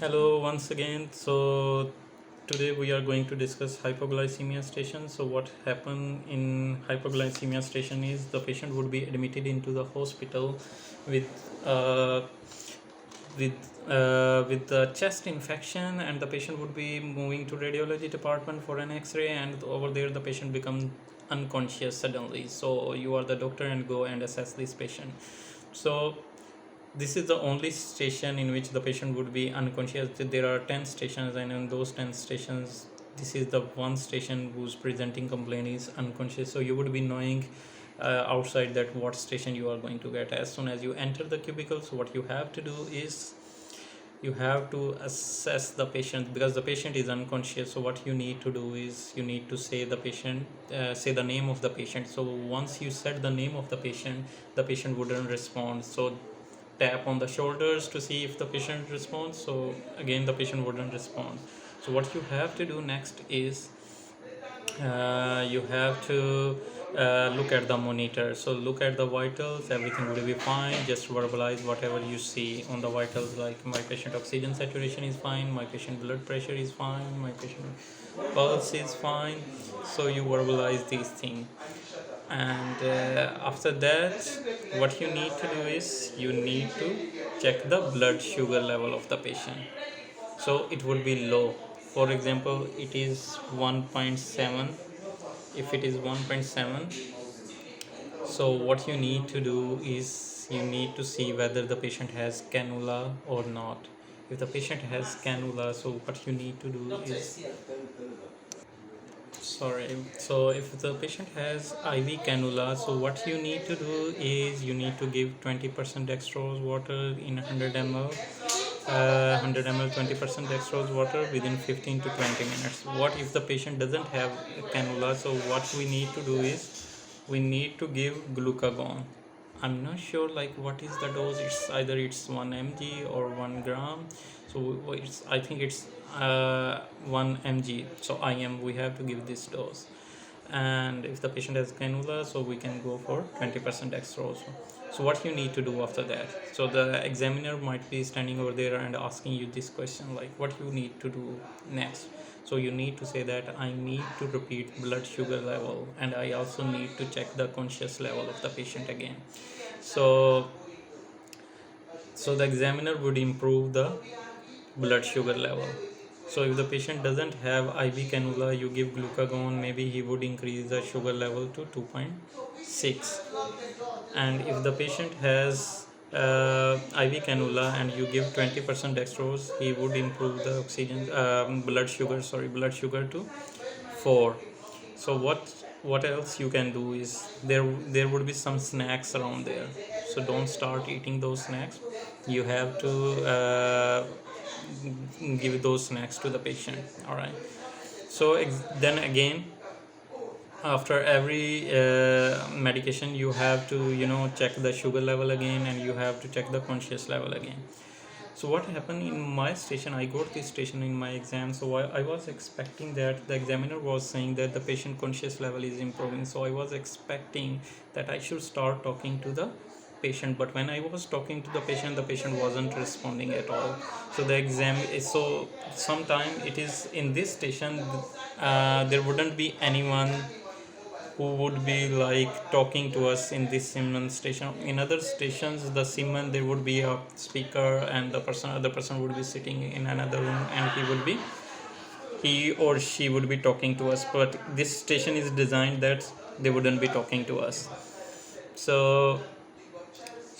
Hello once again. So today we are going to discuss hypoglycemia station. So what happened in hypoglycemia station is the patient would be admitted into the hospital with uh, with the chest infection, and the patient would be moving to radiology department for an X-ray, and over there the patient becomes unconscious suddenly. So you are the doctor and go and assess this patient. So this is the only station in which the patient would be unconscious. There are 10 stations, and in those 10 stations, this is the one station whose presenting complaint is unconscious. So you would be knowing outside that what station you are going to get. As soon as you enter the cubicle, so what you have to do is you have to assess the patient, because the patient is unconscious. So what you need to do is you need to say say the name of the patient. So once you said the name of the patient wouldn't respond. So tap on the shoulders to see if the patient responds. So again the patient wouldn't respond. So what you have to do next is you have to look at the monitor. So look at the vitals, everything will be fine. Just verbalize whatever you see on the vitals, like my patient oxygen saturation is fine, my patient blood pressure is fine, my patient pulse is fine. So you verbalize these things, and after that what you need to do is you need to check the blood sugar level of the patient. So it would be low. For example, it is 1.7. If it is 1.7, so what you need to do is you need to see whether the patient has cannula or not. If the patient has cannula, so what you need to do is, sorry, so if the patient has IV cannula, so what you need to do is you need to give 20% dextrose water in 100 ml, 100 ml 20% dextrose water within 15 to 20 minutes. What if the patient doesn't have cannula? So what we need to do is we need to give glucagon. I'm not sure like what is the dose. It's either it's 1 mg or 1 gram. So it's, I think it's 1 mg. So IM we have to give this dose. And if the patient has cannula, so we can go for 20% dextrose. So what you need to do after that? So the examiner might be standing over there and asking you this question, like what you need to do next. So you need to say that I need to repeat blood sugar level, and I also need to check the conscious level of the patient again. So the examiner would improve the blood sugar level. So if the patient doesn't have IV cannula, you give glucagon, maybe he would increase the sugar level to 2.6. And if the patient has IV cannula and you give 20% dextrose, he would improve the oxygen blood sugar to 4. So what else you can do is there would be some snacks around there. So don't start eating those snacks. You have to give those snacks to the patient. All right. So then again, after every medication, you have to check the sugar level again, and you have to check the conscious level again. So what happened in my station, I got this station in my exam. So I was expecting that the examiner was saying that the patient conscious level is improving. So I was expecting that I should start talking to the patient, but when I was talking to the patient wasn't responding at all. So the exam is, so sometime it is in this station, there wouldn't be anyone who would be like talking to us in this Siemens station. In other stations, the Siemens, there would be a speaker, and the other person would be sitting in another room, and he or she would be talking to us. But this station is designed that they wouldn't be talking to us. So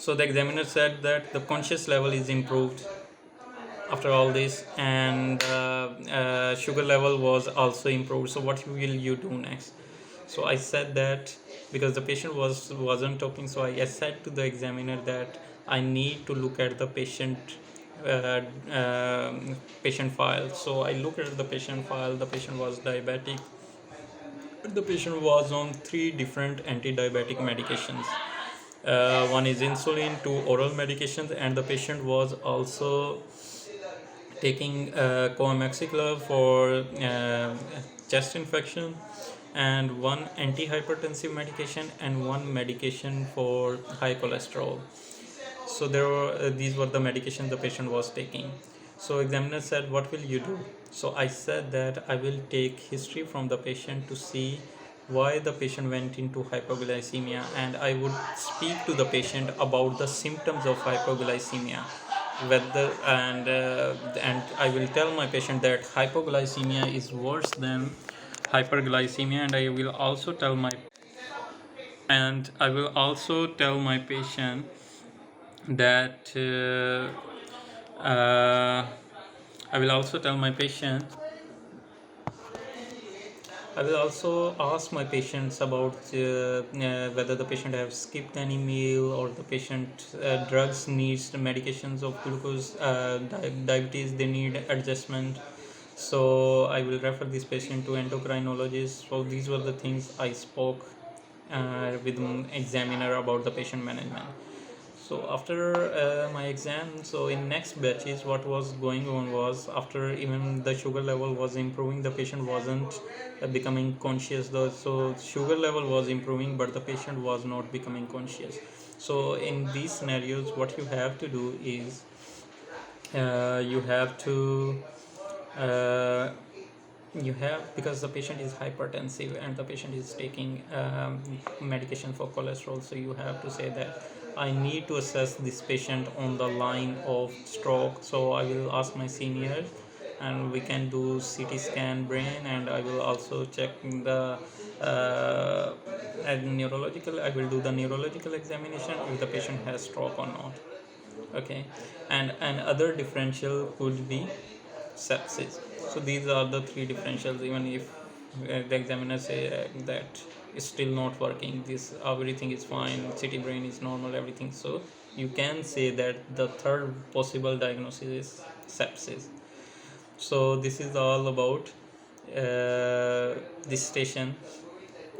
the examiner said that the conscious level is improved after all this, and sugar level was also improved. So what will you do next? So I said that, because the patient wasn't talking, so I said to the examiner that I need to look at the uh, patient file. So I looked at the patient file. The patient was diabetic. The patient was on 3 different anti-diabetic medications. One is insulin, 2 oral medications, and the patient was also taking coamoxiclav for chest infection, and 1 antihypertensive medication, and 1 medication for high cholesterol. So these were the medications the patient was taking. So examiner said, what will you do? So I said that I will take history from the patient to see why the patient went into hypoglycemia, and I would speak to the patient about the symptoms of hypoglycemia, whether and I will tell my patient that hypoglycemia is worse than hyperglycemia, and I will also tell my patient that uh, I will also tell my patient I will also ask my patients about whether the patient have skipped any meal, or the patient drugs needs the medications of glucose, diabetes, they need adjustment. So I will refer this patient to endocrinologist. So these were the things I spoke with an examiner about the patient management. So after my exam, so in next batches, what was going on was, after even the sugar level was improving, the patient wasn't becoming conscious though. So sugar level was improving, but the patient was not becoming conscious. So in these scenarios, what you have to do is you have to uh, you have, because the patient is hypertensive and the patient is taking medication for cholesterol, so you have to say that I need to assess this patient on the line of stroke. So I will ask my seniors, and we can do CT scan brain, and I will also check the neurological, I will do the neurological examination if the patient has stroke or not. Okay. And other differential could be sepsis. So these are the three differentials. Even if the examiner say that it's still not working, this everything is fine, CT brain is normal, everything, so you can say that the third possible diagnosis is sepsis. So this is all about this station.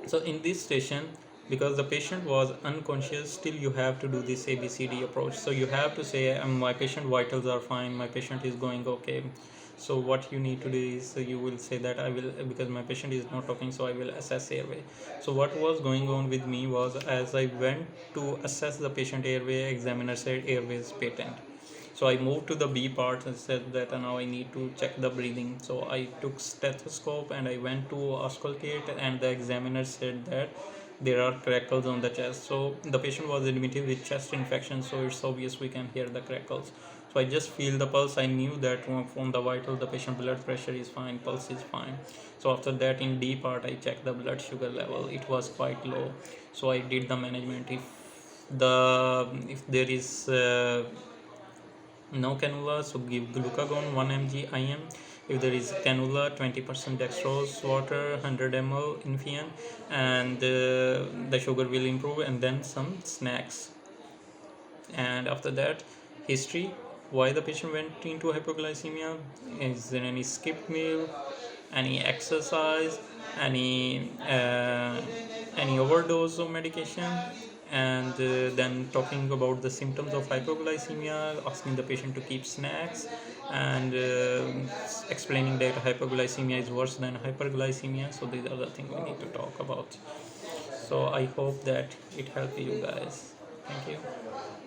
So in this station, because the patient was unconscious, still you have to do this ABCD approach. So you have to say, my patient vitals are fine, my patient is going okay. So what you need to do is, you will say that I will, because my patient is not talking, so I will assess airway. So what was going on with me was, as I went to assess the patient airway, examiner said airway is patent. So I moved to the B part and said that now I need to check the breathing. So I took stethoscope and I went to auscultate, and the examiner said that there are crackles on the chest. So the patient was admitted with chest infection, so it's obvious we can hear the crackles. So I just feel the pulse. I knew that from the vital, the patient blood pressure is fine, pulse is fine. So after that, in D part, I checked the blood sugar level. It was quite low. So I did the management. If there is no cannula, so give glucagon 1 mg IM. If there is cannula, 20% dextrose water, 100 ml Infian, and the sugar will improve, and then some snacks. And after that, history, why the patient went into hypoglycemia, is there any skipped meal, any exercise, any overdose of medication, and then talking about the symptoms of hypoglycemia, asking the patient to keep snacks, and explaining that hypoglycemia is worse than hyperglycemia. So these are the things we need to talk about. So I hope that it helped you guys. Thank you.